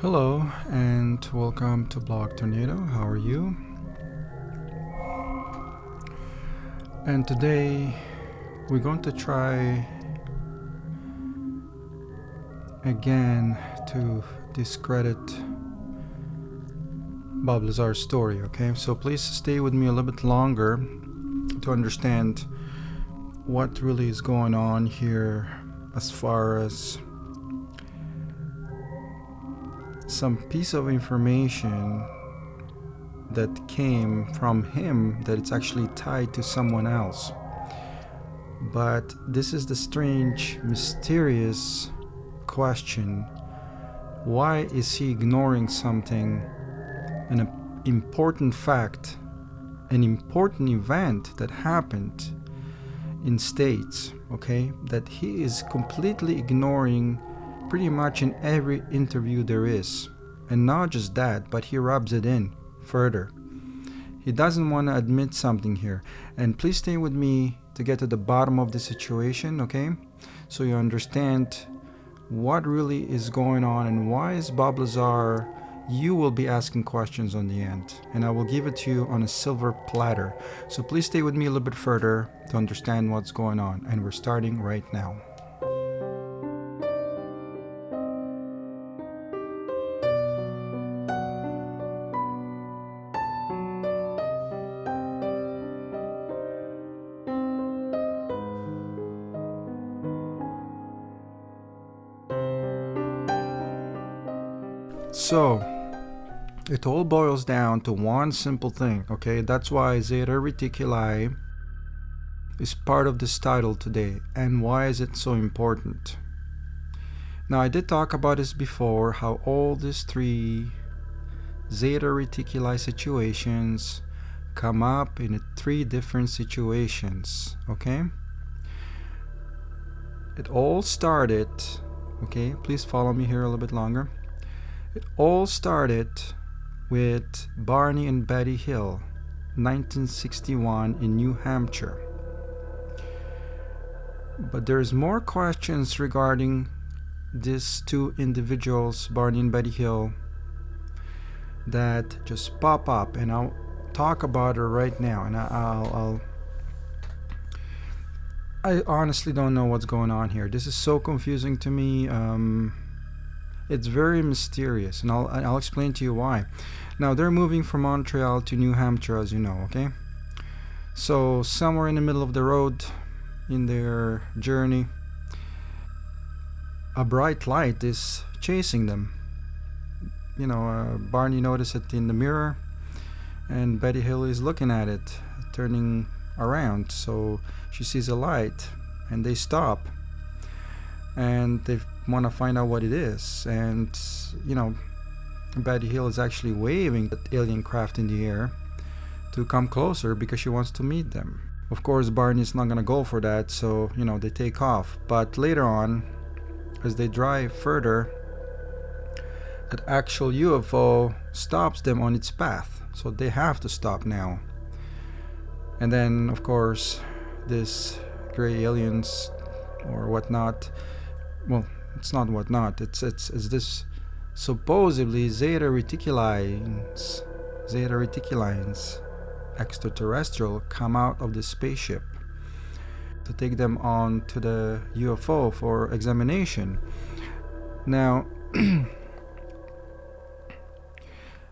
Hello and welcome to Blog Tornado. How are you? And today we're going to try again to discredit Bob Lazar's story, okay? So please stay with me a little bit longer to understand what really is going on here as far as some piece of information that came from him that it's actually tied to someone else. But this is the strange, mysterious question. Why is he ignoring something, an important fact, an important event that happened in States, okay, that he is completely ignoring pretty much in every interview there is. And not just that, but he rubs it in further. He doesn't want to admit something here. And please stay with me to get to the bottom of the situation, okay? So you understand what really is going on and why is Bob Lazar. You will be asking questions on the end, and I will give it to you on a silver platter. So please stay with me a little bit further to understand what's going on. And we're starting right now. So, it all boils down to one simple thing, okay? That's why Zeta Reticuli is part of this title today. And why is it so important? Now, I did talk about this before, how all these three Zeta Reticuli situations come up in three different situations, okay? It all started, okay? Please follow me here a little bit longer. It all started with Barney and Betty Hill, 1961 in New Hampshire. But there's more questions regarding these two individuals, Barney and Betty Hill, that just pop up, and I'll talk about it right now. And I honestly don't know what's going on here. This is so confusing to me. It's very mysterious, and I'll explain to you why. Now, they're moving from Montreal to New Hampshire, as you know, okay? So, somewhere in the middle of the road in their journey, a bright light is chasing them. You know, Barney noticed it in the mirror, and Betty Hill is looking at it, turning around. So, she sees a light, and they stop. And they want to find out what it is. And, you know, Betty Hill is actually waving that alien craft in the air to come closer because she wants to meet them. Of course, Barney's not going to go for that, so, you know, they take off. But later on, as they drive further, that actual UFO stops them on its path. So they have to stop now. And then, of course, this gray aliens or whatnot, well, it's not whatnot, it's this supposedly Zeta Reticulines extraterrestrial come out of the spaceship to take them on to the UFO for examination. Now,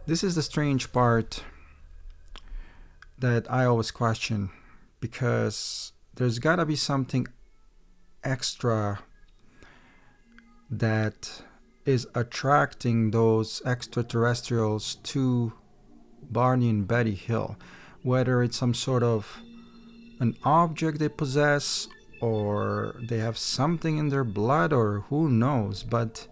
this is the strange part that I always question, because there's gotta be something extra that is attracting those extraterrestrials to Barney and Betty Hill, whether it's some sort of an object they possess, or they have something in their blood, or who knows. But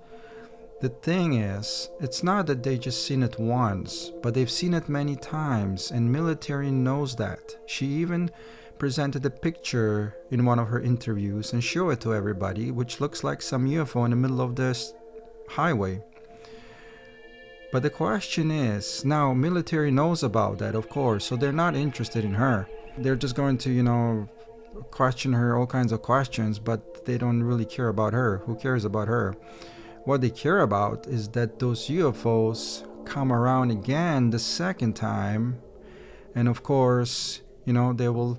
the thing is, it's not that they just seen it once, but they've seen it many times, and military knows that. She even presented a picture in one of her interviews and show it to everybody, which looks like some UFO in the middle of this highway. But the question is, now military knows about that, of course, so they're not interested in her. They're just going to, you know, question her all kinds of questions, but they don't really care about her. Who cares about her? What they care about is that those UFOs come around again the second time, and of course, they will.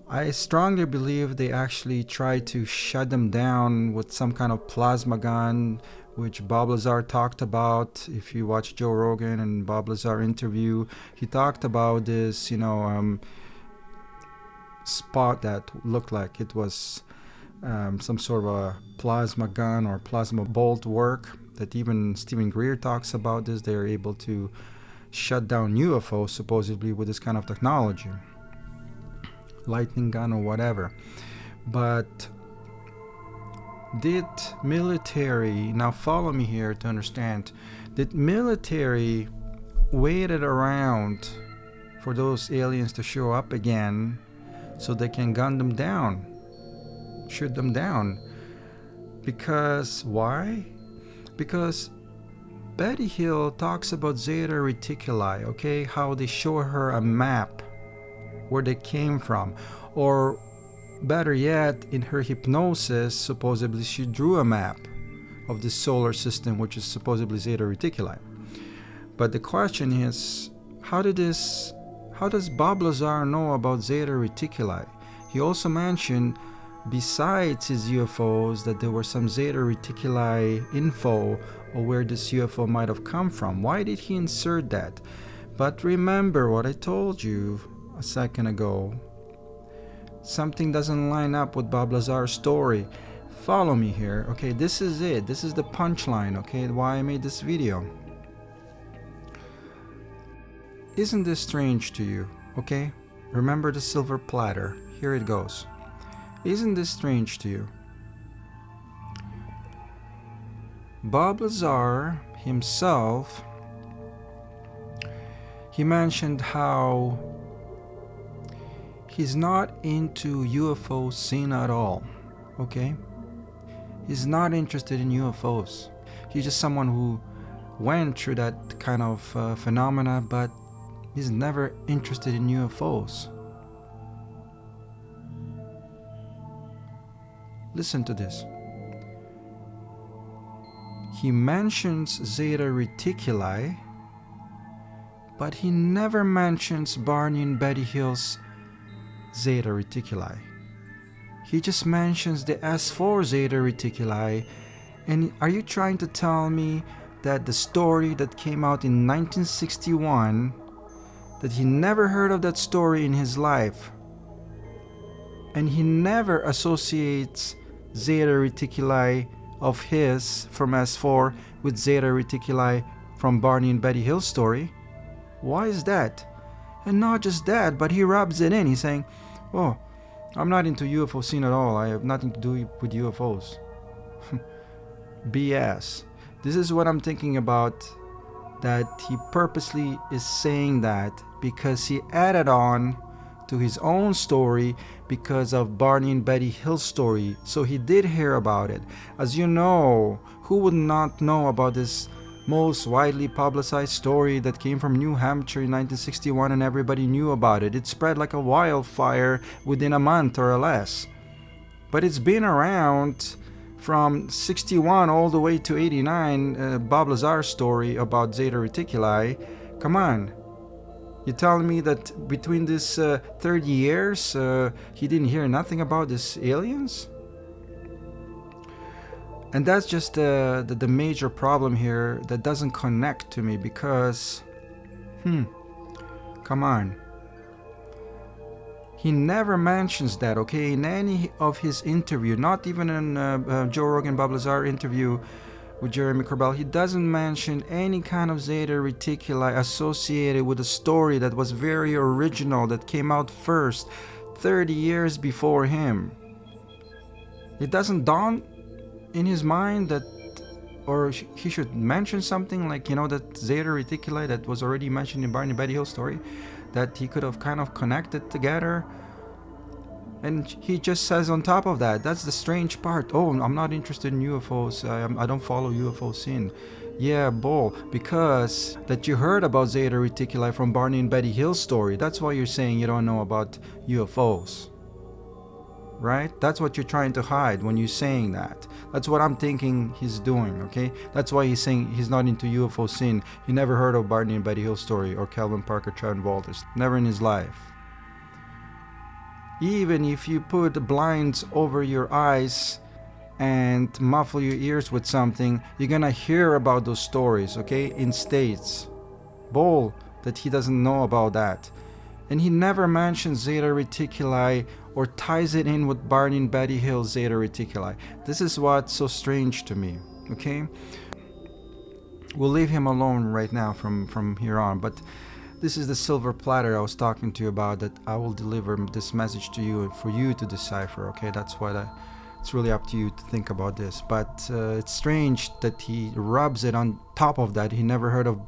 I strongly believe they actually try to shut them down with some kind of plasma gun, which Bob Lazar talked about. If you watch Joe Rogan and Bob Lazar interview, he talked about this, spot that looked like it was some sort of a plasma gun or plasma bolt work. That even Stephen Greer talks about this. They're able to shut down UFOs supposedly with this kind of technology, lightning gun or whatever. But did military, now follow me here to understand, did military waited around for those aliens to show up again so they can gun them down, shoot them down? Because why? Because Betty Hill talks about Zeta Reticuli, okay, how they show her a map where they came from, or better yet, in her hypnosis, supposedly she drew a map of the solar system, which is supposedly Zeta Reticuli. But the question is, how does Bob Lazar know about Zeta Reticuli? He also mentioned, besides his UFOs, that there were some Zeta Reticuli info or where this UFO might have come from. Why did he insert that? But remember what I told you a second ago. Something doesn't line up with Bob Lazar's story. Follow me here. Okay, this is it. This is the punchline, okay, why I made this video. Isn't this strange to you? Okay, remember the silver platter. Here it goes. Isn't this strange to you? Bob Lazar himself, he mentioned how he's not into UFO scene at all, okay? He's not interested in UFOs. He's just someone who went through that kind of phenomena, but he's never interested in UFOs. Listen to this. He mentions Zeta Reticuli, but he never mentions Barney and Betty Hill's Zeta Reticuli. He just mentions the S-4 Zeta Reticuli. And are you trying to tell me that the story that came out in 1961, that he never heard of that story in his life, and he never associates Zeta Reticuli of his from S-4 with Zeta Reticuli from Barney and Betty Hill story? Why is that? And not just that, but he rubs it in. He's saying, oh, I'm not into UFO scene at all. I have nothing to do with UFOs. BS. This is what I'm thinking about, that he purposely is saying that because he added on to his own story because of Barney and Betty Hill's story. So he did hear about it. As you know, who would not know about this most widely publicized story that came from New Hampshire in 1961, and everybody knew about it. It spread like a wildfire within a month or less. But it's been around from 61 all the way to 89, Bob Lazar's story about Zeta Reticuli. Come on. You're telling me that between this 30 years, he didn't hear nothing about these aliens? And that's just the major problem here that doesn't connect to me because, come on. He never mentions that, okay, in any of his interview, not even in Joe Rogan, Bob Lazar interview with Jeremy Corbell, he doesn't mention any kind of Zeta Reticuli associated with a story that was very original, that came out first, 30 years before him. It doesn't dawn in his mind that, or he should mention something like, that Zeta Reticuli that was already mentioned in Barney Betty Hill story, that he could have kind of connected together. And he just says on top of that, that's the strange part. Oh, I'm not interested in UFOs. I don't follow UFO scene. Yeah, bull. Because that you heard about Zeta Reticuli from Barney and Betty Hill story. That's why you're saying you don't know about UFOs. right? That's what you're trying to hide when you're saying that. That's what I'm thinking he's doing, okay? That's why he's saying he's not into UFO scene. He never heard of Barney and Betty Hill story or Calvin Parker, Chad Walters. Never in his life. Even if you put blinds over your eyes and muffle your ears with something, you're gonna hear about those stories, okay? In states. Bull that he doesn't know about that. And he never mentions Zeta Reticuli or ties it in with Barney and Betty Hill Zeta Reticuli. This is what's so strange to me, okay? We'll leave him alone right now from here on, but this is the silver platter I was talking to you about, that I will deliver this message to you and for you to decipher, okay? That's what it's really up to you to think about this. But it's strange that he rubs it on top of that. He never heard of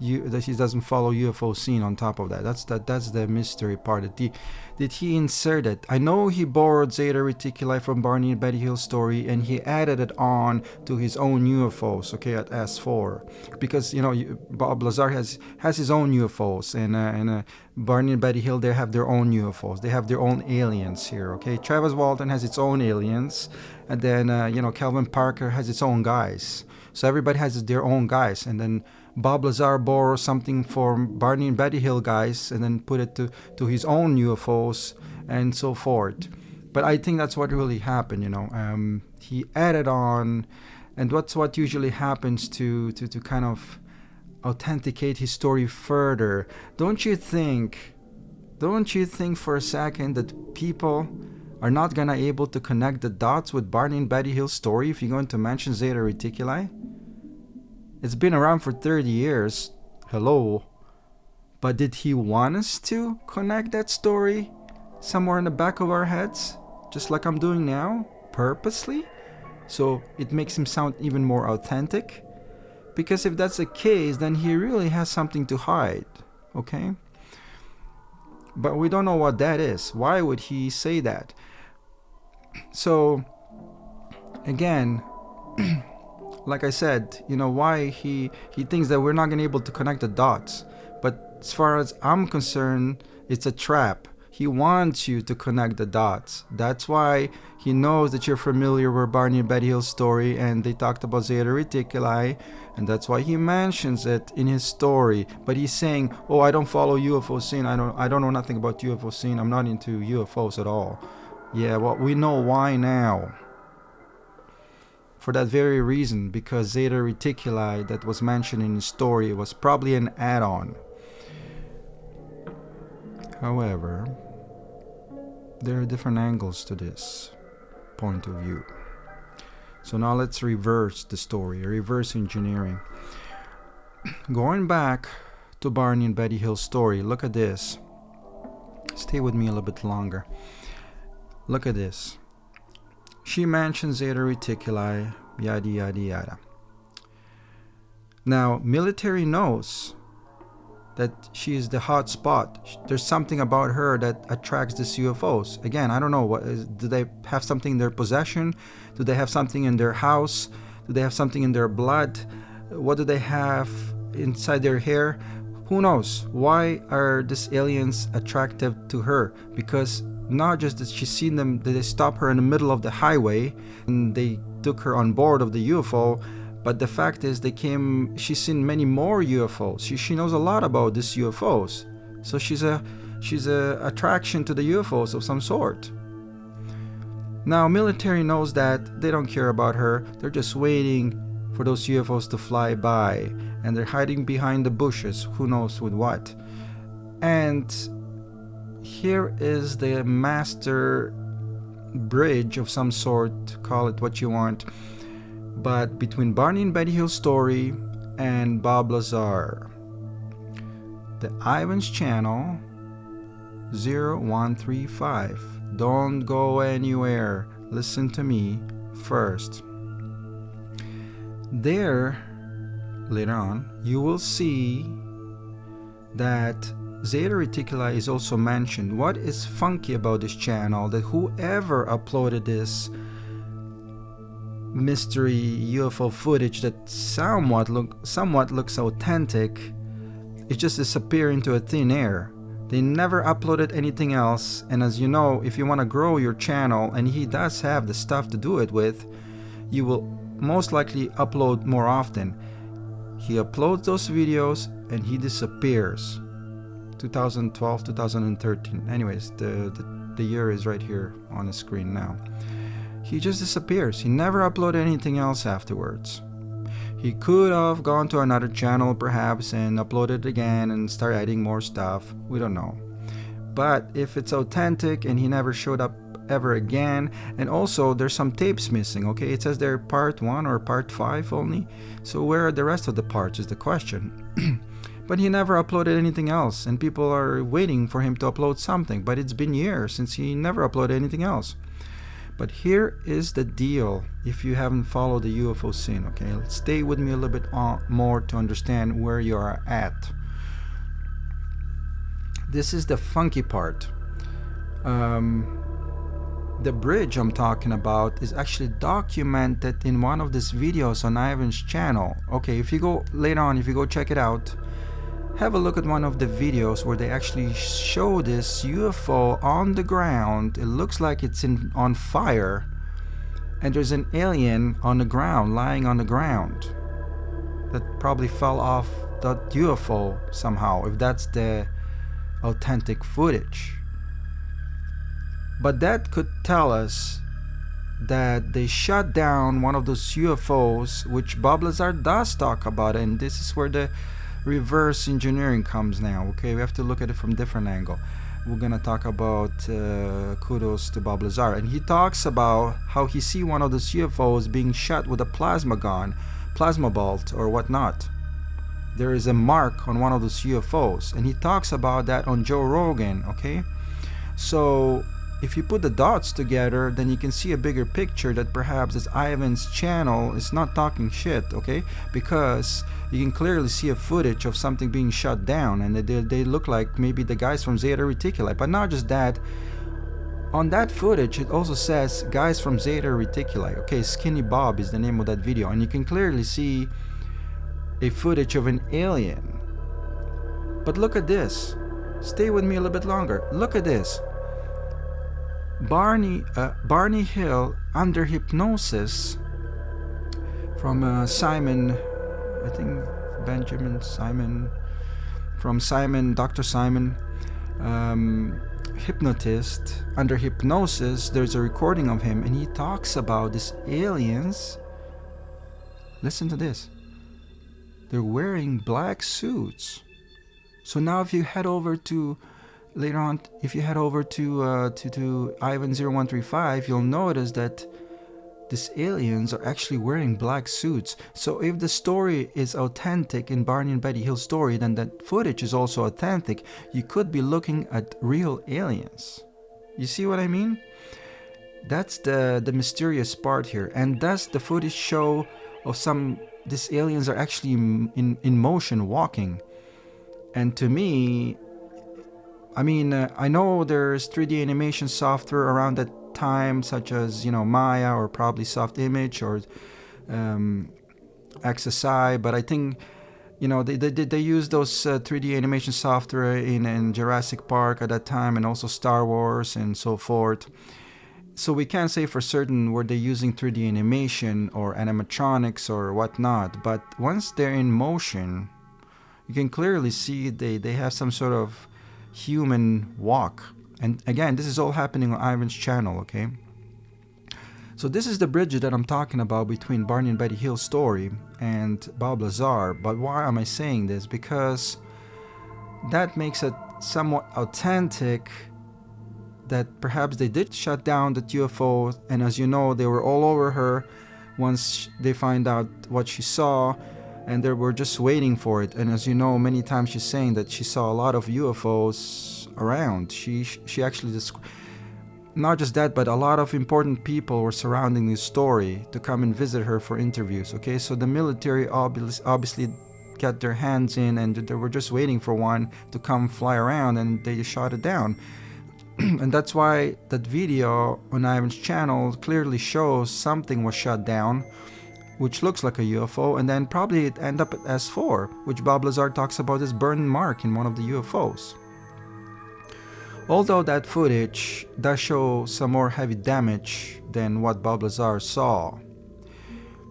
that he doesn't follow UFO scene on top of that. That's the mystery part. Did he insert it? I know he borrowed Zeta Reticuli from Barney and Betty Hill story, and he added it on to his own UFOs, okay, at S-4, because Bob Lazar has his own UFOs, and Barney and Betty Hill, they have their own UFOs. They have their own aliens here, okay. Travis Walton has its own aliens, and then Calvin Parker has its own guys. So everybody has their own guys, and then Bob Lazar borrows something from Barney and Betty Hill guys and then put it to his own UFOs and so forth. But I think that's what really happened, he added on, and that's what usually happens to kind of authenticate his story further. Don't you think for a second that people are not gonna able to connect the dots with Barney and Betty Hill's story if you're going to mention Zeta Reticuli? It's been around for 30 years. Hello. But did he want us to connect that story somewhere in the back of our heads? Just like I'm doing now? Purposely? So it makes him sound even more authentic? Because if that's the case, then he really has something to hide. Okay? But we don't know what that is. Why would he say that? So, again, like I said, why he thinks that we're not going to be able to connect the dots. But as far as I'm concerned, it's a trap. He wants you to connect the dots. That's why he knows that you're familiar with Barney and Betty Hill's story, and they talked about Zeta Reticuli, and that's why he mentions it in his story. But he's saying, "Oh, I don't follow UFO scene. I don't know nothing about UFO scene. I'm not into UFOs at all." Yeah, well, we know why now. For that very reason, because Zeta Reticuli that was mentioned in the story was probably an add-on. However, there are different angles to this point of view. So now let's reverse the story, reverse engineering. Going back to Barney and Betty Hill's story, look at this. Stay with me a little bit longer. Look at this. She mentions Zeta Reticuli, yada yada yada. Now, military knows that she is the hot spot. There's something about her that attracts these UFOs. Again, I don't know. Do they have something in their possession? Do they have something in their house? Do they have something in their blood? What do they have inside their hair? Who knows? Why are these aliens attractive to her? Because not just that she's seen them, that they stop her in the middle of the highway and they took her on board of the UFO, but the fact is she's seen many more UFOs. She knows a lot about these UFOs. So she's a attraction to the UFOs of some sort. Now, military knows that they don't care about her. They're just waiting for those UFOs to fly by, and they're hiding behind the bushes, who knows with what. And here is the master bridge of some sort, call it what you want, but between Barney and Betty Hill's story and Bob Lazar. The Ivan's Channel 0135. Don't go anywhere. Listen to me first. There, later on, you will see that Zeta Reticuli is also mentioned. What is funky about this channel, that whoever uploaded this mystery UFO footage that somewhat looks authentic, it just disappeared into a thin air. They never uploaded anything else, and as you know, if you want to grow your channel, and he does have the stuff to do it with, you will most likely upload more often. He uploads those videos and he disappears. 2012, 2013. Anyways, the year is right here on the screen now. He just disappears. He never uploaded anything else afterwards. He could have gone to another channel perhaps and uploaded again and start adding more stuff. We don't know. But if it's authentic and he never showed up ever again, and also there's some tapes missing, okay? It says they're part 1 or part 5 only. So where are the rest of the parts is the question. But he never uploaded anything else, and people are waiting for him to upload something. But it's been years since he never uploaded anything else. But here is the deal, if you haven't followed the UFO scene, okay? Stay with me a little bit more to understand where you are at. This is the funky part. The bridge I'm talking about is actually documented in one of these videos on Ivan's channel. Okay, if you go later on, if you go check it out, have a look at one of the videos where they actually show this UFO on the ground. It looks like it's on fire, and there's an alien on the ground, lying on the ground, that probably fell off that UFO somehow, if that's the authentic footage. But that could tell us that they shot down one of those UFOs, which Bob Lazar does talk about, and this is where the reverse engineering comes now. Okay, we have to look at it from a different angle. We're gonna talk about kudos to Bob Lazar, and he talks about how he see one of those UFOs being shot with a plasma gun, plasma bolt or whatnot. There is a mark on one of those UFOs, and he talks about that on Joe Rogan. Okay, so if you put the dots together, then you can see a bigger picture that perhaps this Ivan's channel is not talking shit, okay? Because you can clearly see a footage of something being shut down, and they look like maybe the guys from Zeta Reticuli. But not just that, on that footage it also says guys from Zeta Reticuli. Okay, Skinny Bob is the name of that video, and you can clearly see a footage of an alien. But look at this. Stay with me a little bit longer. Look at this. Barney Hill under hypnosis from Simon, I think Benjamin Simon, from Simon, Dr. Simon, hypnotist. Under hypnosis, there's a recording of him, and he talks about these aliens. Listen to this. They're wearing black suits. So now if you head over to later on, if you head over to Ivan 0135, you'll notice that these aliens are actually wearing black suits. So if the story is authentic in Barney and Betty Hill story, then that footage is also authentic. You could be looking at real aliens. You see what I mean? That's the mysterious part here. And does the footage show of these aliens are actually in motion, walking? And to me, I mean, I know there's 3D animation software around that time, such as, Maya or probably Soft Image or XSI, but I think, they used those 3D animation software in Jurassic Park at that time, and also Star Wars and so forth. So we can't say for certain were they using 3D animation or animatronics or whatnot, but once they're in motion, you can clearly see they have some sort of human walk. And again, this is all happening on Ivan's channel, okay? So this is the bridge that I'm talking about between Barney and Betty Hill's story and Bob Lazar. But why am I saying this? Because that makes it somewhat authentic that perhaps they did shut down that UFO, and as you know, they were all over her once they find out what she saw, and they were just waiting for it. And as you know, many times she's saying that she saw a lot of UFOs around. She actually not just that, but a lot of important people were surrounding this story to come and visit her for interviews. Okay, so the military obviously got their hands in, and they were just waiting for one to come fly around, and they shot it down. And that's why that video on Ivan's channel clearly shows something was shut down, which looks like a UFO, and then probably it ended up at S-4, which Bob Lazar talks about as burn mark in one of the UFOs. Although that footage does show some more heavy damage than what Bob Lazar saw.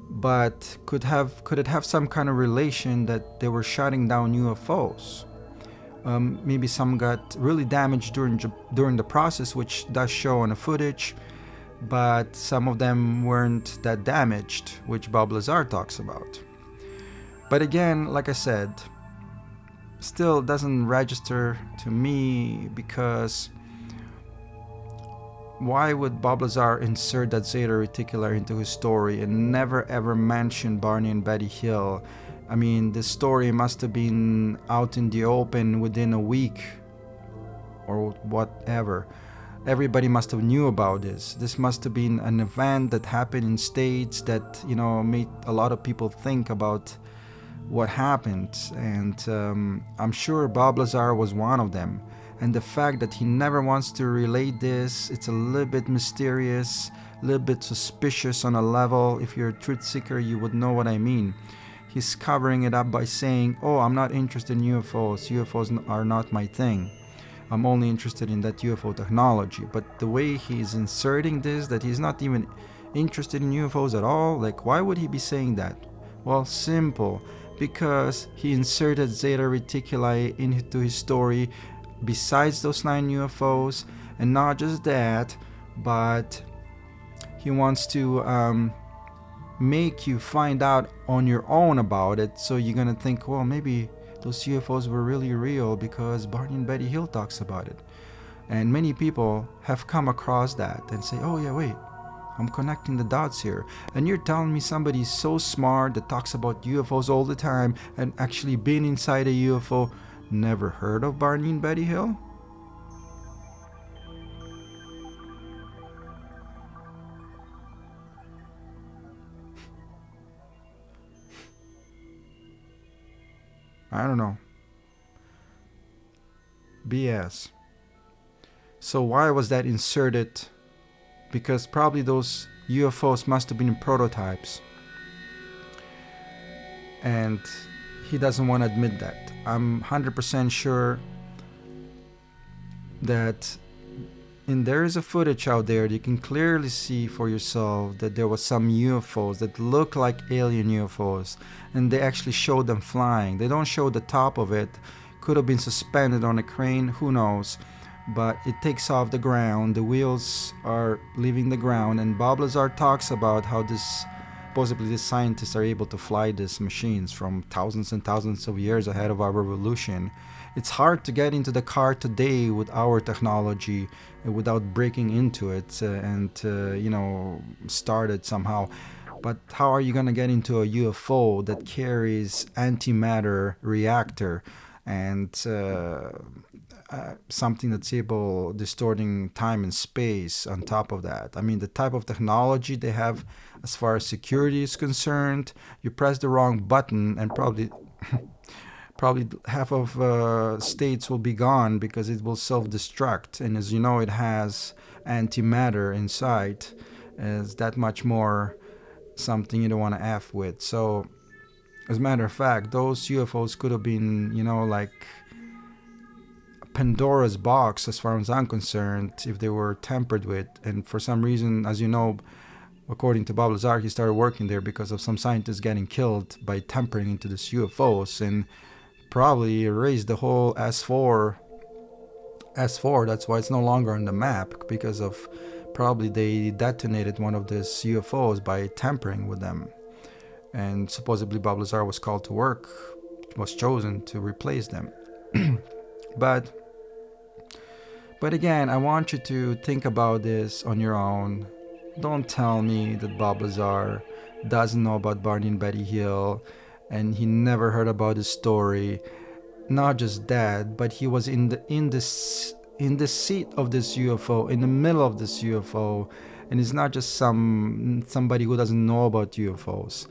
But could it have some kind of relation that they were shutting down UFOs? Maybe some got really damaged during the process, which does show on the footage, but some of them weren't that damaged, which Bob Lazar talks about. But again, like I said, still doesn't register to me, because why would Bob Lazar insert that Zeta Reticuli into his story and never ever mention Barney and Betty Hill? I mean, this story must have been out in the open within a week or whatever. Everybody must have knew about this. This must have been an event that happened in states that, made a lot of people think about what happened. And I'm sure Bob Lazar was one of them. And the fact that he never wants to relate this, it's a little bit mysterious, a little bit suspicious on a level. If you're a truth seeker, you would know what I mean. He's covering it up by saying, oh, I'm not interested in UFOs. UFOs are not my thing. I'm only interested in that UFO technology. But the way he's inserting this, that he's not even interested in UFOs at all, like, why would he be saying that? Well, simple. Because he inserted Zeta Reticuli into his story besides those 9 UFOs. And not just that, but he wants to make you find out on your own about it. So you're gonna think, well, maybe those UFOs were really real because Barney and Betty Hill talks about it. And many people have come across that and say, oh yeah, wait, I'm connecting the dots here. And you're telling me somebody's so smart that talks about UFOs all the time and actually been inside a UFO, never heard of Barney and Betty Hill? I don't know. BS. So why was that inserted? Because probably those UFOs must have been prototypes. And he doesn't want to admit that. I'm 100% sure that there is a footage out there that you can clearly see for yourself that there was some UFOs that look like alien UFOs, and they actually show them flying. They don't show the top of it. Could have been suspended on a crane, who knows, but it takes off the ground. The wheels are leaving the ground, and Bob Lazar talks about how possibly these scientists are able to fly these machines from thousands and thousands of years ahead of our revolution. It's hard to get into the car today with our technology without breaking into it and start it somehow. But how are you going to get into a UFO that carries antimatter reactor and something that's able distorting time and space on top of that? I mean, the type of technology they have as far as security is concerned, you press the wrong button and probably half of states will be gone because it will self-destruct. And as you know, it has antimatter inside. Is that much more something you don't want to F with. So, as a matter of fact, those UFOs could have been, like Pandora's box as far as I'm concerned, if they were tampered with. And for some reason, as you know, according to Bob Lazar, he started working there because of some scientists getting killed by tampering into these UFOs, and probably erased the whole S-4. That's why it's no longer on the map, because of probably they detonated one of these UFOs by tampering with them. And supposedly Bob Lazar was called to work, was chosen to replace them. But again, I want you to think about this on your own. Don't tell me that Bob Lazar doesn't know about Barney and Betty Hill and he never heard about this story. Not just that, but he was in the seat of this UFO, in the middle of this UFO, and it's not just somebody who doesn't know about UFOs.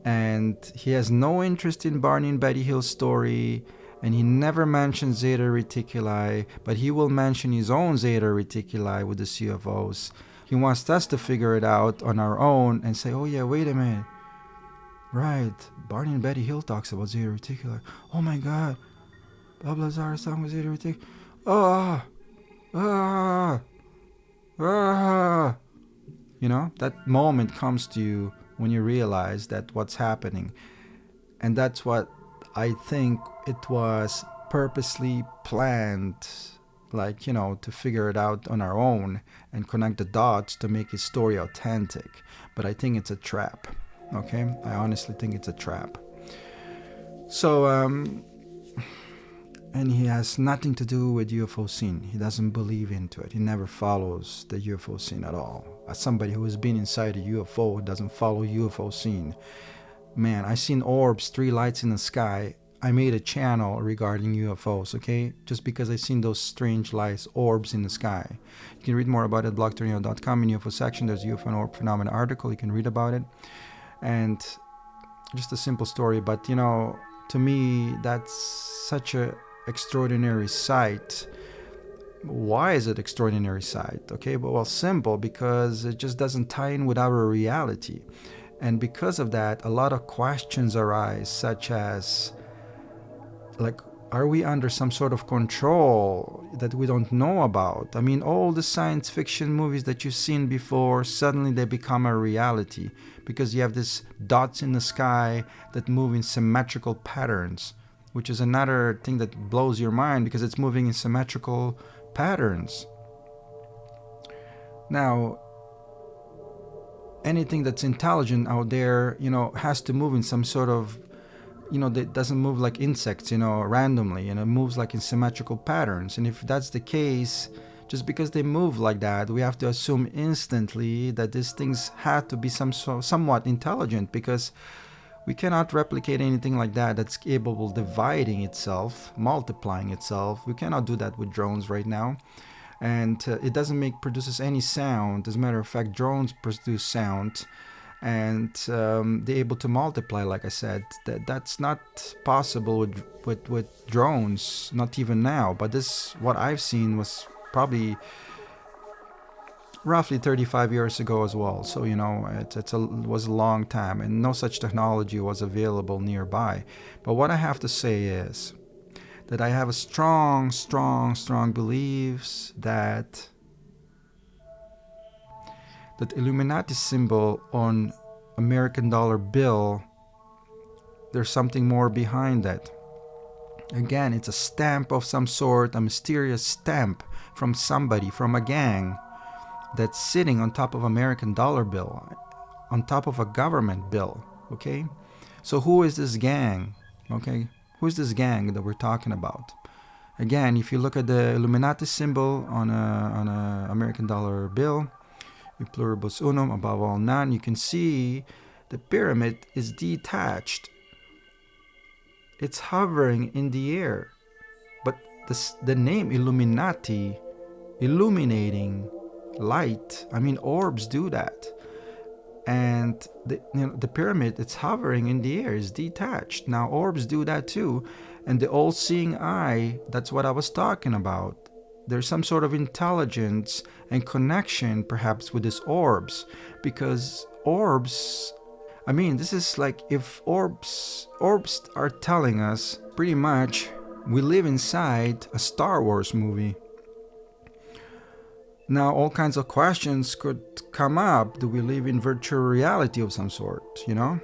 And he has no interest in Barney and Betty Hill's story, and he never mentions Zeta Reticuli, but he will mention his own Zeta Reticuli with the UFOs. He wants us to figure it out on our own and say, oh yeah, wait a minute. Right, Barney and Betty Hill talks about Zeta Reticuli. Oh my god, Bob Lazar is talking about Zeta Reticuli. Oh, ah, ah. You know, that moment comes to you when you realize that what's happening. And that's what I think it was purposely planned, like, you know, to figure it out on our own and connect the dots to make his story authentic. But I think it's a trap. Okay? I honestly think it's a trap. So, and he has nothing to do with UFO scene. He doesn't believe into it. He never follows the UFO scene at all. As somebody who has been inside a UFO, doesn't follow UFO scene. Man, I seen orbs, 3 lights in the sky. I made a channel regarding UFOs, okay? Just because I seen those strange lights, orbs in the sky. You can read more about it at blogtornado.com in UFO section. There's a UFO and orb phenomena article. You can read about it. And just a simple story, but you know, to me, that's such a extraordinary sight. Why is it extraordinary sight? Okay, well, simple, because it just doesn't tie in with our reality. And because of that, a lot of questions arise, such as, like, are we under some sort of control that we don't know about? I mean, all the science fiction movies that you've seen before, suddenly they become a reality because you have these dots in the sky that move in symmetrical patterns, which is another thing that blows your mind because it's moving in symmetrical patterns. Now, anything that's intelligent out there, you know, has to move in some sort of, you know, that doesn't move like insects, you know, randomly, and it moves like in symmetrical patterns. And if that's the case, just because they move like that, we have to assume instantly that these things have to be somewhat intelligent, because we cannot replicate anything like that that's capable of dividing itself, multiplying itself. We cannot do that with drones right now. And it doesn't produces any sound. As a matter of fact, drones produce sound, and they're able to multiply. Like I said, that's not possible with drones, not even now. But this, what I've seen, was probably roughly 35 years ago as well. So, you know, it was a long time, and no such technology was available nearby. But what I have to say is that I have a strong beliefs that Illuminati symbol on American dollar bill, there's something more behind that. Again, it's a stamp of some sort, a mysterious stamp from somebody, from a gang that's sitting on top of American dollar bill, on top of a government bill, okay? So who is this gang, okay? Who's this gang that we're talking about? Again, if you look at the Illuminati symbol on a American dollar bill, in pluribus unum, above all none, you can see the pyramid is detached. It's hovering in the air. But the name Illuminati, illuminating light, I mean, orbs do that. And the pyramid, it's hovering in the air, is detached. Now orbs do that too. And the all-seeing eye, that's what I was talking about. There's some sort of intelligence and connection perhaps with these orbs, because orbs, I mean, this is like if orbs are telling us pretty much we live inside a Star Wars movie. Now, all kinds of questions could come up. Do we live in virtual reality of some sort, you know?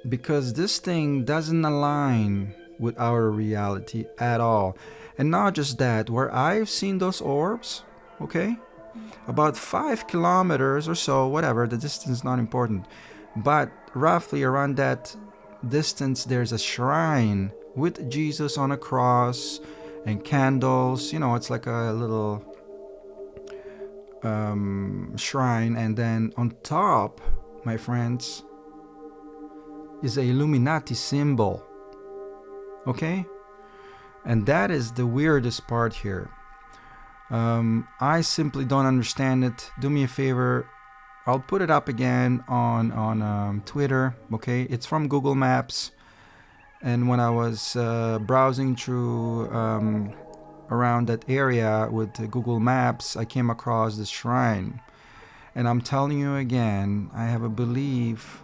Because this thing doesn't align with our reality at all. And not just that, where I've seen those orbs, okay? About 5 kilometers or so, whatever, the distance is not important. But roughly around that distance, there's a shrine with Jesus on a cross and candles. You know, it's like a little shrine. And then on top, my friends, is a Illuminati symbol. Okay? And that is the weirdest part here. I simply don't understand it. Do me a favor, I'll put it up again on Twitter. Okay, it's from Google Maps, and when I was browsing through around that area with Google Maps, I came across this shrine. And I'm telling you again, I have a belief,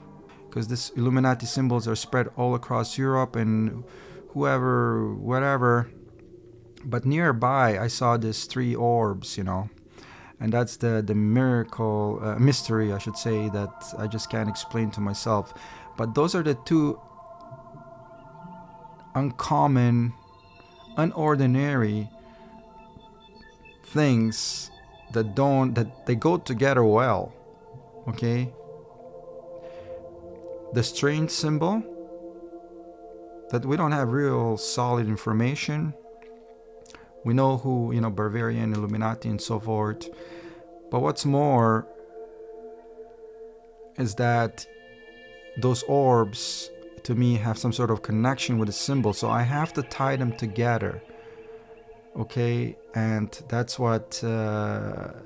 because this Illuminati symbols are spread all across Europe, and whatever, But nearby, I saw these 3 orbs, and that's the miracle, mystery, I should say, that I just can't explain to myself. But those are the 2 uncommon, unordinary things that they go together well. Okay? The strange symbol, that we don't have real solid information. We know who, Bavarian, Illuminati, and so forth. But what's more is that those orbs, to me, have some sort of connection with the symbol. So I have to tie them together. Okay? And that's what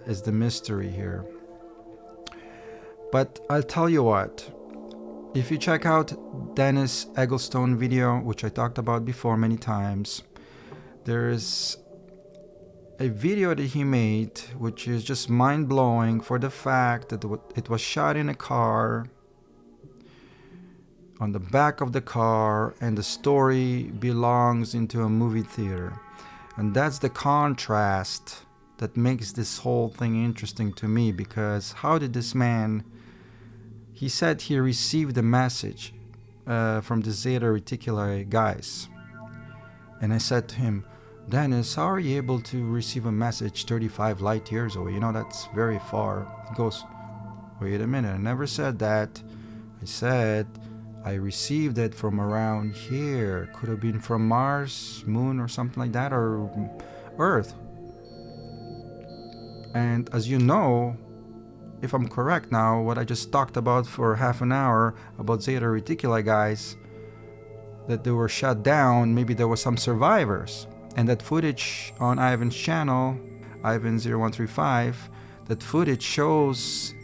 is the mystery here. But I'll tell you what. If you check out Dennis Eggleston video, which I talked about before many times, there's a video that he made which is just mind-blowing for the fact that it was shot in a car, on the back of the car, and the story belongs into a movie theater. And that's the contrast that makes this whole thing interesting to me, because how did this man... He said he received a message from the Zeta Reticuli guys. And I said to him, Dennis, how are you able to receive a message 35 light years away? That's very far. He goes, wait a minute, I never said that. I said I received it from around here. Could have been from Mars, Moon, or something like that, or Earth. And as you know, if I'm correct now, what I just talked about for half an hour about Zeta Reticuli guys, that they were shut down, maybe there were some survivors. And that footage on Ivan's channel, Ivan0135, that footage shows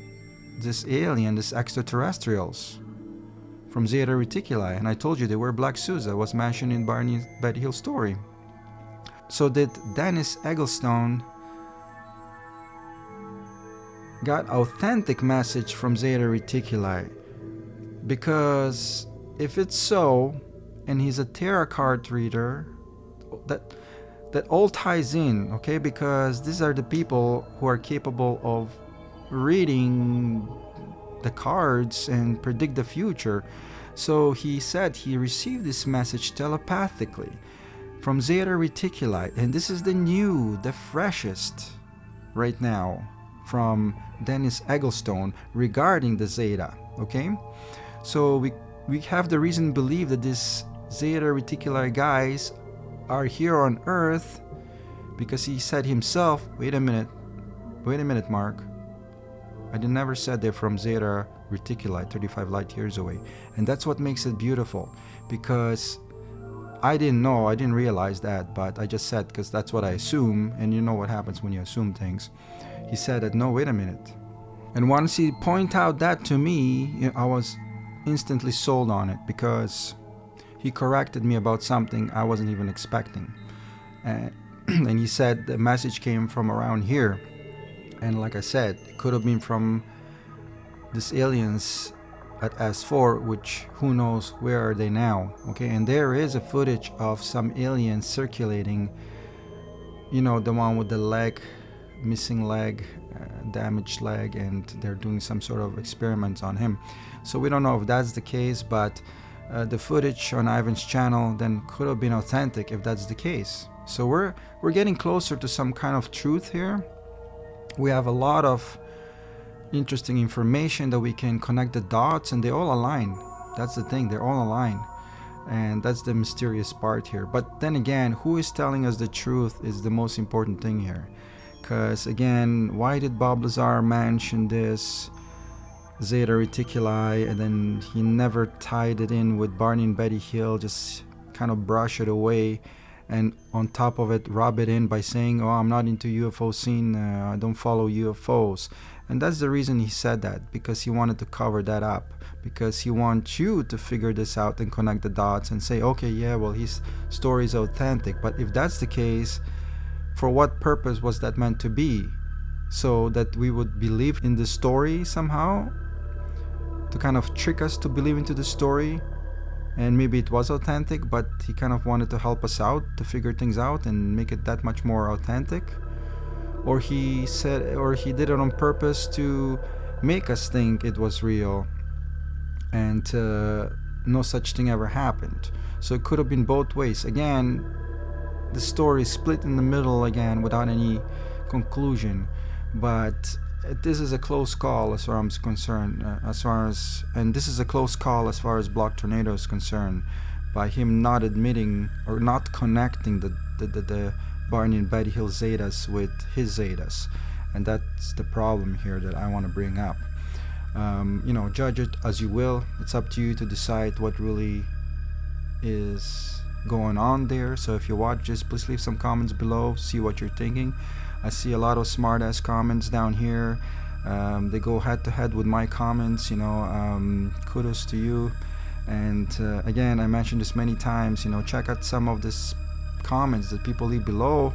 this alien, this extraterrestrials from Zeta Reticuli. And I told you they wear black suits. That was mentioned in Barney and Betty Hill story. So did Dennis Eggleston got authentic message from Zeta Reticuli? Because if it's so, and he's a tarot card reader, that all ties in, okay? Because these are the people who are capable of reading the cards and predict the future. So he said he received this message telepathically from Zeta Reticuli, and this is the freshest right now from Dennis Eggleston regarding the Zeta, okay? So we have the reason to believe that this Zeta Reticuli guys are here on Earth, because he said himself, wait a minute, Mark, I never said they're from Zeta Reticuli, 35 light years away. And that's what makes it beautiful, because I didn't realize that, but I just said, because that's what I assume, and you know what happens when you assume things. He said that, no, wait a minute. And once he pointed out that to me, I was instantly sold on it, because he corrected me about something I wasn't even expecting. And he said the message came from around here. And like I said, it could have been from these aliens at S-4, which who knows where are they now, okay? And there is a footage of some aliens circulating, the one with the leg, missing leg, damaged leg, and they're doing some sort of experiments on him. So we don't know if that's the case, but the footage on Ivan's channel then could have been authentic if that's the case. So we're getting closer to some kind of truth here. We have a lot of interesting information that we can connect the dots, and they all align. That's the thing, they're all aligned. And that's the mysterious part here. But then again, who is telling us the truth is the most important thing here. Because again, why did Bob Lazar mention this Zeta Reticuli, and then he never tied it in with Barney and Betty Hill, just kind of brush it away, and on top of it rub it in by saying, oh, I'm not into UFO scene, I don't follow UFOs. And that's the reason he said that, because he wanted to cover that up, because he wants you to figure this out and connect the dots and say, okay, yeah, well, his story is authentic. But if that's the case, for what purpose was that meant to be? So that we would believe in the story somehow, to kind of trick us to believe into the story, and maybe it was authentic, but he kind of wanted to help us out to figure things out and make it that much more authentic, or he did it on purpose to make us think it was real and no such thing ever happened. So it could have been both ways. Again, the story is split in the middle again without any conclusion, but this is a close call as far as I'm concerned, and this is a close call as far as Block Tornado is concerned, by him not admitting or not connecting the Barney and Betty Hill Zetas with his Zetas, and that's the problem here that I want to bring up. Judge it as you will. It's up to you to decide what really is going on there. So if you watch this, please leave some comments below, see what you're thinking. I see a lot of smart ass comments down here. They go head to head with my comments. Kudos to you. And again, I mentioned this many times, check out some of this comments that people leave below,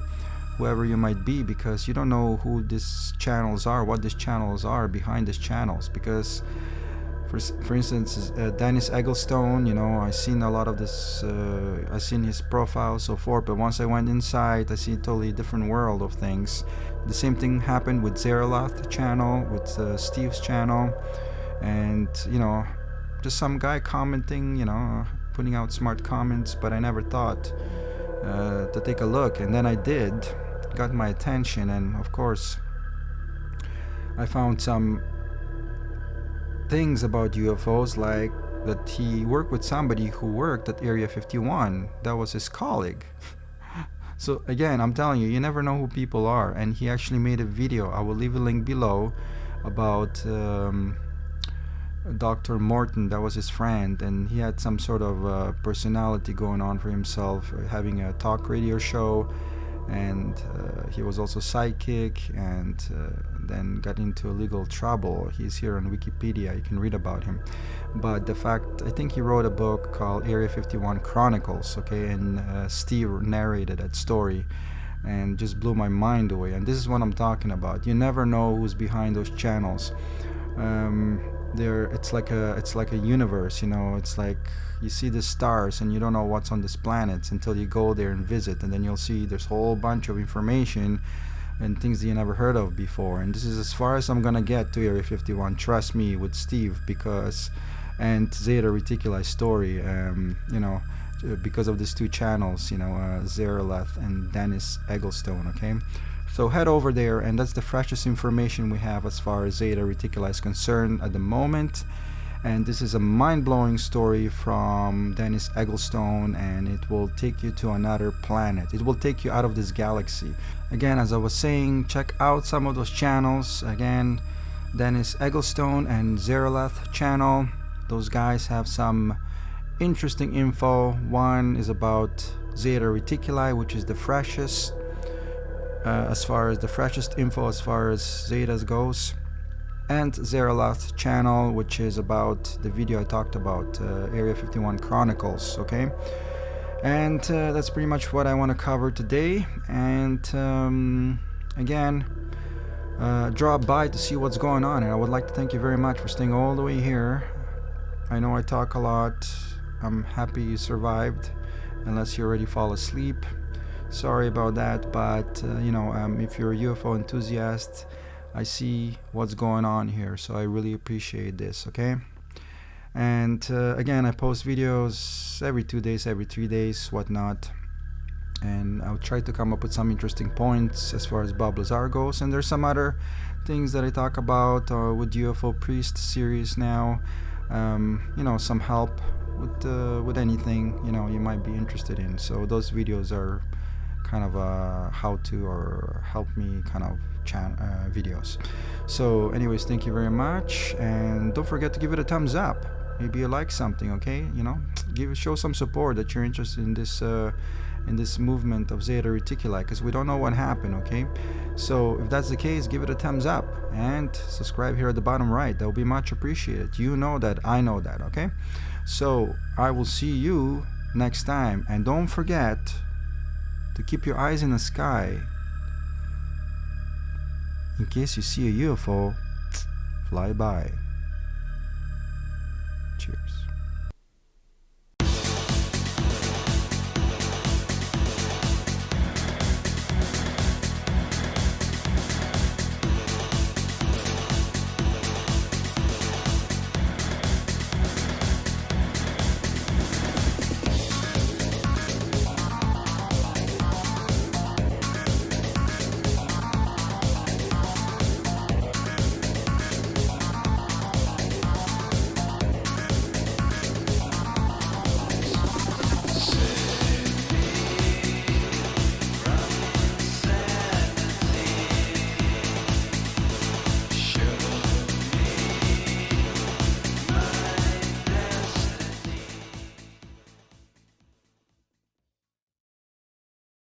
whoever you might be, because you don't know who these channels are, what these channels are behind these channels. Because for instance, Dennis Eggleston, I seen a lot of this, I seen his profile, so forth, but once I went inside, I see a totally different world of things. The same thing happened with Zeralath channel, with Steve's channel, and just some guy commenting, putting out smart comments, but I never thought to take a look, and then I did, got my attention, and of course I found some things about UFOs, like that he worked with somebody who worked at Area 51. That was his colleague. So again, I'm telling you, you never know who people are. And he actually made a video, I will leave a link below, about Dr. Morton. That was his friend, and he had some sort of personality going on for himself, having a talk radio show, and he was also psychic, and then got into legal trouble. He's here on Wikipedia, you can read about him. But the fact, I think he wrote a book called Area 51 Chronicles, okay, and Steve narrated that story, and just blew my mind away. And this is what I'm talking about. You never know who's behind those channels. It's like a universe, it's like you see the stars and you don't know what's on these planets until you go there and visit, and then you'll see there's a whole bunch of information and things that you never heard of before. And this is as far as I'm gonna get to Area 51, trust me, with Steve, and Zeta Reticuli story, because of these two channels, Zeralath and Dennis Eggleston, okay? So head over there, and that's the freshest information we have as far as Zeta Reticuli is concerned at the moment. And this is a mind-blowing story from Dennis Eggleston, and it will take you to another planet. It will take you out of this galaxy. Again, as I was saying, check out some of those channels. Again, Dennis Eggleston and Zeralath channel. Those guys have some interesting info. One is about Zeta Reticuli, which is the freshest, as far as the freshest info as far as Zetas goes, and Zeralath channel, which is about the video I talked about, Area 51 Chronicles, okay? And that's pretty much what I want to cover today. And again, drop by to see what's going on, and I would like to thank you very much for staying all the way here. I know I talk a lot. I'm happy you survived, unless you already fall asleep. Sorry about that, but if you're a UFO enthusiast, I see what's going on here, so I really appreciate this, okay? And again, I post videos every 2 days, every 3 days, whatnot, and I'll try to come up with some interesting points as far as Bob Lazar goes. And there's some other things that I talk about with UFO Priest series now, some help with anything you might be interested in. So those videos are kind of how to or help me kind of videos. So anyways, thank you very much, and don't forget to give it a thumbs up. Maybe you like something, okay? Show some support that you're interested in this movement of Zeta Reticuli, because we don't know what happened, okay? So if that's the case, give it a thumbs up and subscribe here at the bottom right. That will be much appreciated. You know that, I know that, okay? So I will see you next time, and don't forget to keep your eyes in the sky in case you see a UFO fly by.